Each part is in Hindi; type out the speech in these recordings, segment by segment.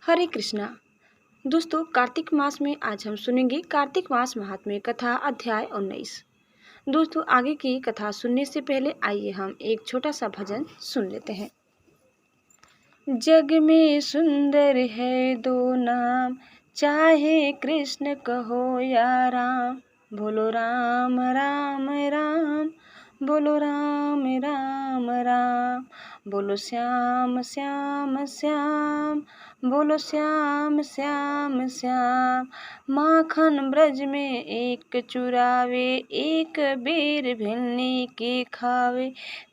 हरे कृष्णा। दोस्तों, कार्तिक मास में आज हम सुनेंगे कार्तिक मास महात्म्य कथा अध्याय 19। दोस्तों, आगे की कथा सुनने से पहले आइए हम एक छोटा सा भजन सुन लेते हैं। जग में सुंदर है दो नाम, चाहे कृष्ण कहो या राम। बोलो राम राम राम, बोलो राम राम राम। बोलो श्याम श्याम श्याम, बोलो श्याम श्याम श्याम। माखन ब्रज में एक चुरावे, एक बेर भिलनी के खावे।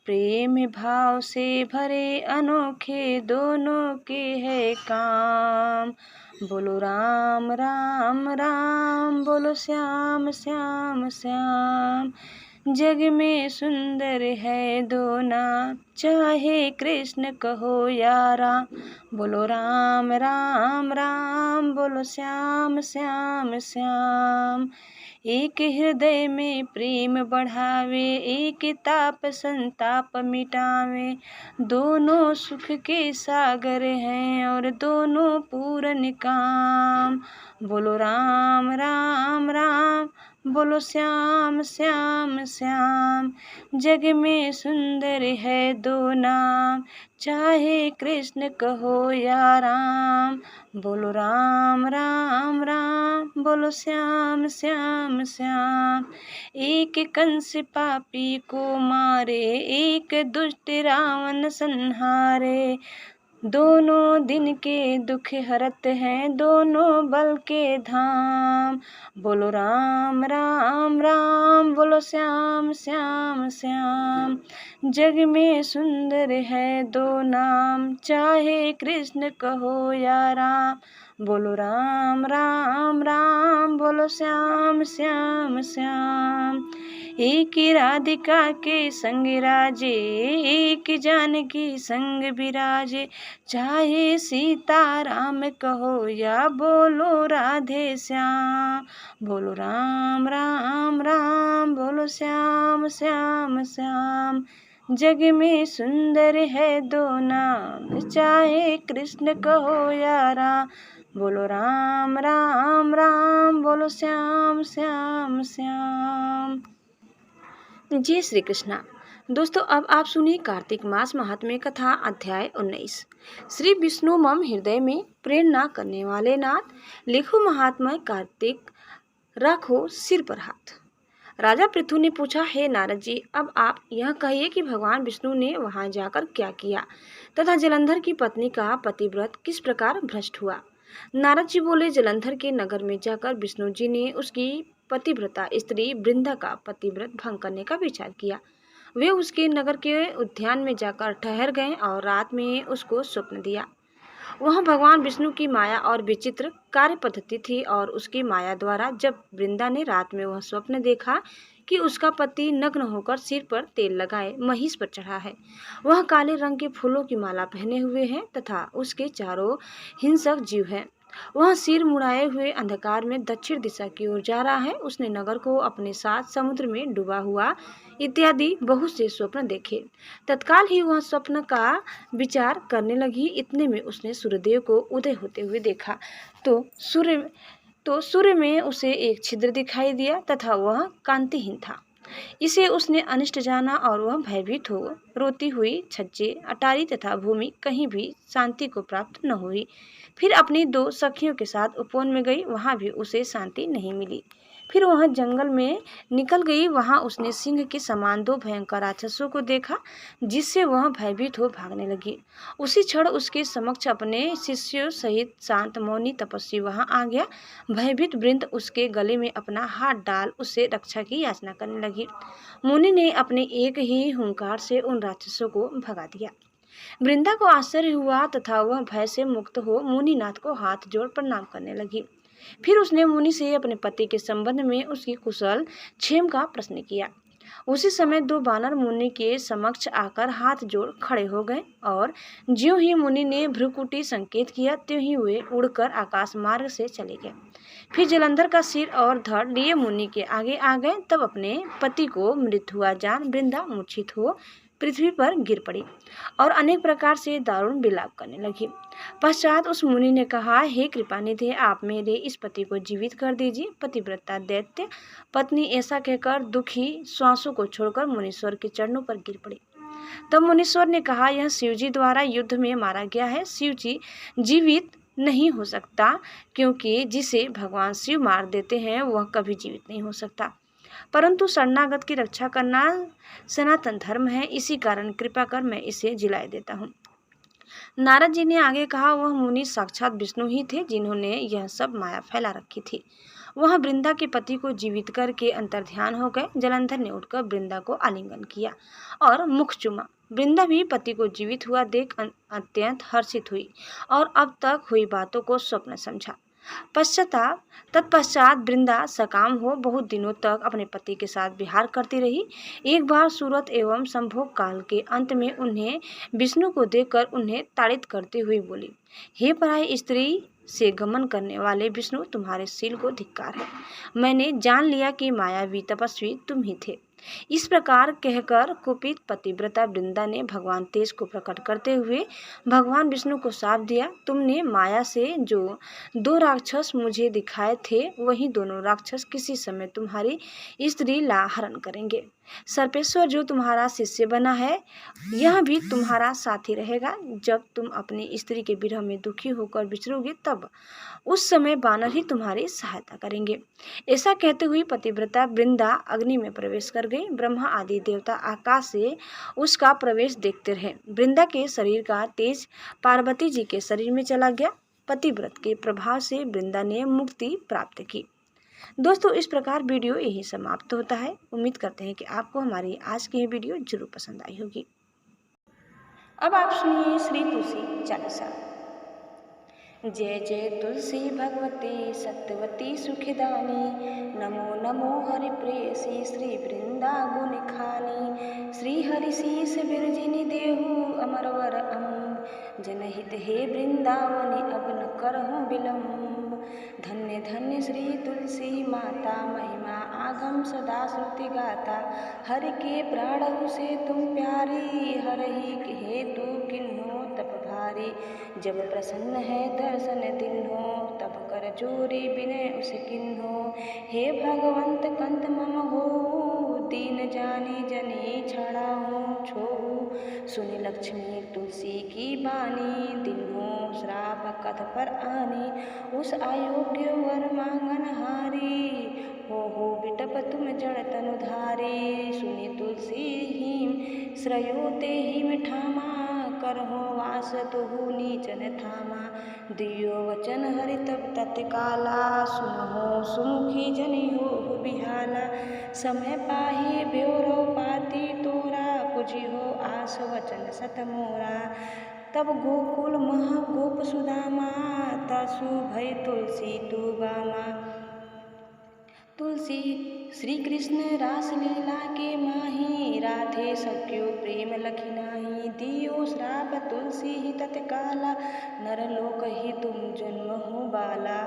प्रेम भाव से भरे अनोखे दोनों के है काम। बोलो राम राम राम, बोलो श्याम श्याम श्याम। जग में सुंदर है दो नाम, चाहे कृष्ण कहो या राम। बोलो राम राम राम, बोलो श्याम श्याम श्याम। एक हृदय में प्रेम बढ़ावे, एक ताप संताप मिटावे। दोनों सुख के सागर हैं और दोनों पूर्ण काम। बोलो राम राम राम, बोलो श्याम श्याम श्याम। जग में सुंदर है दो नाम, चाहे कृष्ण कहो या राम। बोलो राम राम राम, बोलो श्याम श्याम श्याम। एक कंस पापी को मारे, एक दुष्ट रावण संहारे। दोनों दिन के दुख हरत हैं, दोनों बल के धाम। बोलो राम राम राम, बोलो श्याम श्याम श्याम। जग में सुंदर है दो नाम, चाहे कृष्ण कहो या राम। बोलो राम राम राम, बोलो श्याम श्याम श्याम। एक राधिका के संग राजे, एक जानकी संग विराजे। चाहे सीता राम कहो या बोलो राधे श्याम। बोलो राम राम राम, बोलो श्याम श्याम श्याम। जग में सुंदर है दो नाम, चाहे कृष्ण कहो या राम। बोलो राम राम राम, बोलो श्याम श्याम श्याम। जय श्री कृष्णा। दोस्तों, अब आप सुनिए कार्तिक मास महात्म्य कथा अध्याय 19। श्री विष्णु मम हृदय में प्रेरणा करने वाले नाथ, लिखो महात्म्य कार्तिक, रखो सिर पर हाथ। राजा पृथु ने पूछा, हे नारद जी, अब आप यह कहिए कि भगवान विष्णु ने वहां जाकर क्या किया तथा जलंधर की पत्नी का पतिव्रत किस प्रकार भ्रष्ट हुआ। नारद जी बोले, जलंधर के नगर में जाकर विष्णु जी ने उसकी पतिव्रता स्त्री वृंदा का पतिव्रत भंग करने का विचार किया। वे उसके नगर के उद्यान में जाकर ठहर गए और रात में उसको स्वप्न दिया। वहाँ भगवान विष्णु की माया और विचित्र कार्य पद्धति थी और उसकी माया द्वारा जब वृंदा ने रात में वह स्वप्न देखा कि उसका पति नग्न होकर सिर पर तेल लगाए महिष पर चढ़ा है, वह काले रंग के फूलों की माला पहने हुए है तथा उसके चारों हिंसक जीव हैं, वह सिर मुड़ाए हुए अंधकार में दक्षिण दिशा की ओर जा रहा है, उसने नगर को अपने साथ समुद्र में डूबा हुआ इत्यादि बहुत से स्वप्न देखे। तत्काल ही वह स्वप्न का विचार करने लगी। इतने में उसने सूर्यदेव को उदय होते हुए देखा तो सूर्य में उसे एक छिद्र दिखाई दिया तथा वह कांतिहीन था। इसे उसने अनिष्ट जाना और वह भयभीत हो रोती हुई छज्जे, अटारी तथा भूमि कहीं भी शांति को प्राप्त न हुई। फिर अपनी दो सखियों के साथ उपवन में गई, वहां भी उसे शांति नहीं मिली। फिर वह जंगल में निकल गई, वहां उसने सिंह के समान दो भयंकर राक्षसों को देखा, जिससे वह भयभीत हो भागने लगी। उसी क्षण उसके समक्ष अपने शिष्यों सहित शांत मौनी तपस्वी वहां आ गया। भयभीत वृंद उसके गले में अपना हाथ डाल उससे रक्षा की याचना करने लगी। मुनि ने अपने एक ही हुंकार से उन राक्षसों को भगा दिया। वृंदा को आश्चर्य हुआ तथा वह भय से मुक्त हो मुनिनाथ को हाथ जोड़ प्रणाम करने लगी। फिर उसने मुनि से अपने पति के संबंध में उसकी कुशल क्षेम का प्रश्न किया। उसी समय दो बानर मुनि के समक्ष आकर हाथ जोड़ खड़े हो गए और ज्यों ही मुनि ने भ्रुकुटी संकेत किया, त्यों ही वे उड़कर आकाश मार्ग से चले गए। फिर जलंधर का सिर और धड़ लिए मुनि के आगे आ गए। तब अपने पति को मृत हुआ जान वृंदा मूर्छित हो पृथ्वी पर गिर पड़ी और अनेक प्रकार से दारुण विलाप करने लगी। पश्चात उस मुनि ने कहा, हे कृपानिधि, आप मेरे इस पति को जीवित कर दीजिए। पतिव्रता दैत्य पत्नी ऐसा कहकर दुखी श्वासों को छोड़कर मुनीश्वर के चरणों पर गिर पड़ी। तब मुनीश्वर ने कहा, यह शिवजी द्वारा युद्ध में मारा गया है। शिवजी जीवित नहीं हो सकता, क्योंकि जिसे भगवान शिव मार देते हैं वह कभी जीवित नहीं हो सकता, परंतु शरणागत की रक्षा करना सनातन धर्म है। इसी कारण कृपा कर मैं इसे जिलाए देता हूँ। नारद जी ने आगे कहा, वह मुनि साक्षात विष्णु ही थे, जिन्होंने यह सब माया फैला रखी थी। वह वृंदा के पति को जीवित करके अंतर्ध्यान हो गए। जलंधर ने उठकर वृंदा को आलिंगन किया और मुख चूमा। वृंदा भी पति को जीवित हुआ देख अत्यंत हर्षित हुई और अब तक हुई बातों को स्वप्न समझा। तत्पश्चात वृंदा सकाम हो बहुत दिनों तक अपने पति के साथ विहार करती रही। एक बार सूरत एवं संभोग काल के अंत में उन्हें विष्णु को देखकर उन्हें ताड़ित करते हुए बोली, हे पराई स्त्री से गमन करने वाले विष्णु, तुम्हारे शील को धिक्कार है। मैंने जान लिया कि मायावी तपस्वी तुम ही थे। इस प्रकार कहकर कुपित पतिव्रता वृंदा ने भगवान तेज को प्रकट करते हुए भगवान विष्णु को शाप दिया, तुमने माया से जो 2 राक्षस मुझे दिखाए थे, वही दोनों राक्षस किसी समय तुम्हारी स्त्री ला हरण करेंगे। सर्पेश्वर जो तुम्हारा शिष्य बना है, यह भी तुम्हारा साथी रहेगा। जब तुम अपनी स्त्री के विरह में दुखी होकर विचरोगे, तब उस समय वानर ही तुम्हारी सहायता करेंगे। ऐसा कहते हुए पतिव्रता वृंदा अग्नि में प्रवेश कर गई। ब्रह्मा आदि देवता आकाश से उसका प्रवेश देखते रहे। वृंदा के शरीर का तेज पार्वती जी के शरीर में चला गया। पतिव्रत के प्रभाव से वृंदा ने मुक्ति प्राप्त की। दोस्तों, इस प्रकार वीडियो यही समाप्त होता है। उम्मीद करते हैं कि आपको हमारी आज की वीडियो जरूर पसंद आई होगी। अब आप सुनिए श्री तुलसी चालीसा। जय जय तुलसी भगवती सत्यवती सुखदानी, नमो नमो हरि प्रेयसी श्री वृंदा गुण खानी। श्री हरि शीस बिरजिनी देहु अमरवर अम्ब, जनहित हे वृंदावनी अब न करहु विलम्ब। धन्य धन्य श्री तुलसी माता, महिमा आगम सदा श्रुति गाता। हरि के प्राणहु से तुम प्यारी, हरहि के हेतु किन्हो तप भारी। जब प्रसन्न है दर्शन दिन्हो, तब कर जोरी विनय उस किन्हो। हे भगवंत कंत मम हो, दीन जानी जनी छाड़ा हूँ छोहू। सुनि लक्ष्मी तुलसी की बानी, दिन्हो श्राप कथ पर आनी। उस अयोग्य वर मांगन हारी, हो बिटप तुम जड़ तनुधारी। सुनि तुलसी हिम श्रयोते हिम ठामा, करहो वास तुहु नीचन थामा। दियो वचन हरि तब तत्काला, सुनहो सुमुखी जनि हो बिहाला। समय पाहि ब्योरो पाती तोरा, पुजिहो आस वचन सत मोरा। तब गोकुल मह गोप सुदामा, तासु भय तुलसी तू बामा। तुलसी श्री कृष्ण रास लीला के माही, राधे सख्यो प्रेम लखि नाही। दियो श्राप तुलसी ही तत्काला, नर लोक ही तुम जन्म हो बाला।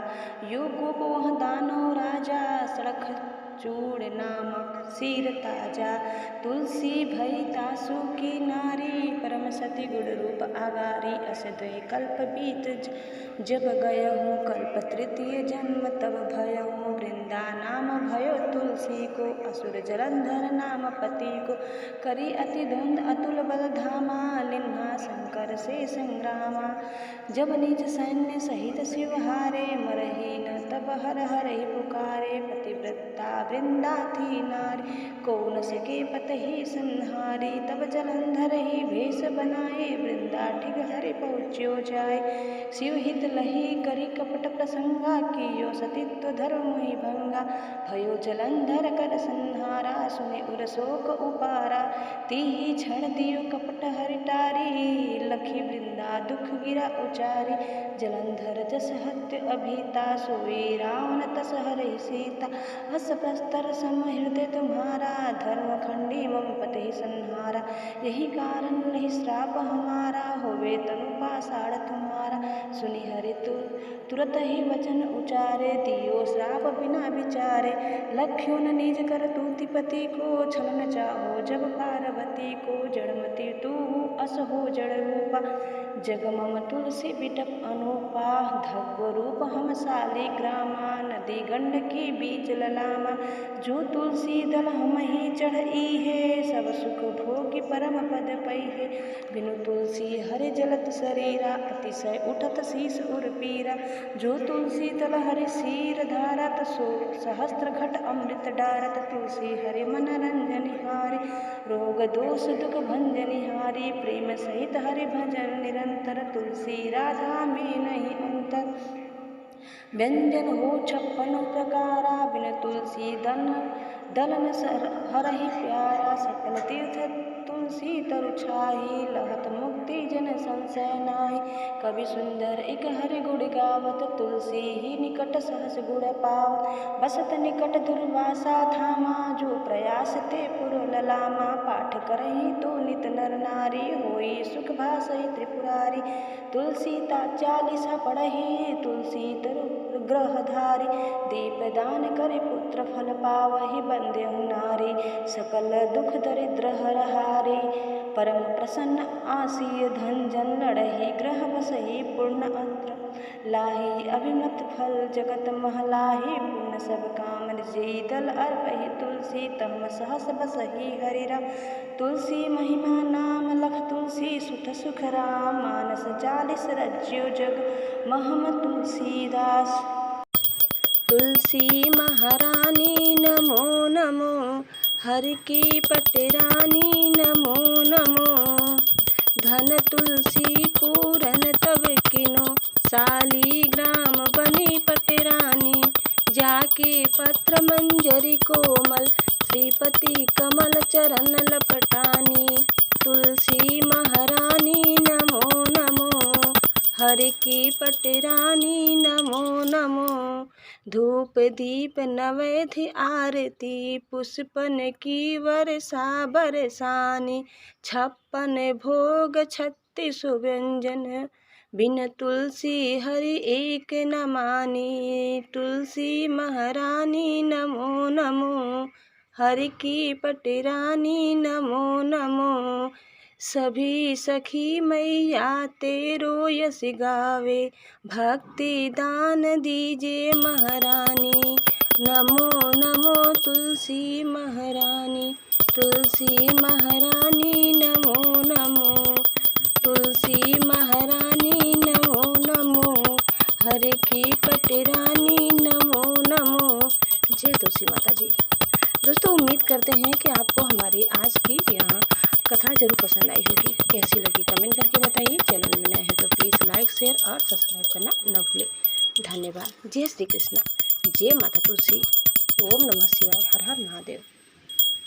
यो गोप वह दानव राजा, सड़ख चूड़ नामक सिर ताजा। तुलसी भई तासु की नारी, परम सती गुण रूप आगारी। अस 2 कल्प बीत जब गयहूँ, कल्प तृतीय जन्म तब भयहूँ। वृंदा नाम भयो तुलसी को, असुर जलंधर नाम पति को। करी अति द्वंद अतुल बल धामा, लिन्हा शंकर से संग्रामा। जब निज सैन्य सहित शिव हारे, मरही न तब हर हर ही पुकारे। पतिव्रता वृंदा थी नारी, को न सके पत ही संहारी। तब जलंधर ही भेष बनाए, वृंदा ठीक हरि पहुँच्यो जाए। शिव हित लही करी कपट प्रसंगा, कियो सतीत्व धर्म ही भंगा। भयो जलंधर कर संहारा, सुनि उर शोक उपारा। तिहि क्षण दियो कपट हरि टारी, लखी वृंदा दुख गिरा उचारी। जलंधर जस हत्य अभिता, सोई रावण तस हरहि सीता। हस प्रस्तर सम हृदय तुम्हारा, धर्म खंडी मम पति संहारा। यही कारण नहीं श्राप हमारा, होवे तनु पाषाण तुम्हारा। सुनि हरि तुरत ही वचन उचारे, दियो श्राप बिना विचारे। लख्यो न निज कर तूति पति को, छलन चाहो जब पार्वती को। जड़मति तू अस हो जड़ रूपा, जग मम तुलसी बिटप अनूपा। धव्य रूप हम शालिग्रामा, नदी गंडकी बीच ललामा। जो तुलसी दल हम ही चढ़ई है, सब सुख भोगी परम पद पई। बिनु तुलसी हरि जलत शरीरा, अतिशय उठत शीस उर पीरा। जो तुलसी तल हरि सीर धारत, सो सहस्त्र घट अमृत डारत। तुलसी हरि मन रंजनिहारी, रोग दोष दुख भंजनिहारी। प्रेम सहित हरि भजन निरंतर, तुलसी राधा में नहीं अंतर। व्यंजन हो 56 प्रकारा, बिन तुलसी दलन हरहि प्यारा। सकल तीर्थ तुलसी तरु छाही, लहत मुक्ति जन संशय नाहि। कवि सुंदर एक हरि गुण गावत, तुलसी ही निकट सहस गुण पावत। बसत निकट दुर्वासा धामा, जो प्रयास ते पुर ललामा। पाठ करहि तो नित नर नारी, होई सुख भासहि त्रिपुरारी। तुलसी ता 40 पढ़हि, तुलसी तरु ग्रहधारी। दीपदान करे पुत्र फल पावहि, बंदेहु नारी। सकल दुख दरिद्र हर हारी, परम प्रसन्न आसीय धन जन। लड़हि ग्रह बसहि पूर्ण अंत्र, लाहि अभिमत फल जगत महलाहि। पूर्ण सब काम निजई दल अर्पहि, तुलसी तम सहस बसहि हरिरा। तुलसी महिमा नाम लख, तुलसी सुत सुख राम। मानस 40 रज्यो जग, महम तुलसीदास। तुलसी महारानी नमो नमो, हरि की पटरानी नमो नमो। धन तुलसी पूरन तब किनो, शालिग्राम बनी पटरानी। जाके पत्र मंजरी कोमल, श्रीपति कमल चरण लपटानी। तुलसी महारानी नमो नमो, हरि की पटरानी नमो नमो। धूप दीप नवैधि आरती, पुष्पन की वर्षा बरसानी। 56 भोग 36 व्यंजन, बिन तुलसी हरि एक न मानी। तुलसी महारानी नमो नमो, हरि की पटरानी नमो नमो। सभी सखी मैया तेरो यश गावे, भक्ति दान दीजे महारानी। नमो नमो तुलसी महारानी, तुलसी महारानी नमो नमो। तुलसी महारानी नमो नमो, हरि की पटरानी नमो नमो। जय तुलसी माता जी। दोस्तों, उम्मीद करते हैं कि आपको हमारी आज की यह कथा जरूर पसंद आई होगी। कैसी लगी कमेंट करके बताइए। चैनल में नए हैं तो प्लीज़ लाइक शेयर और सब्सक्राइब करना न भूलें। धन्यवाद। जय श्री कृष्णा, जय माता तुलसी। ओम नमः शिवाय, हर हर महादेव।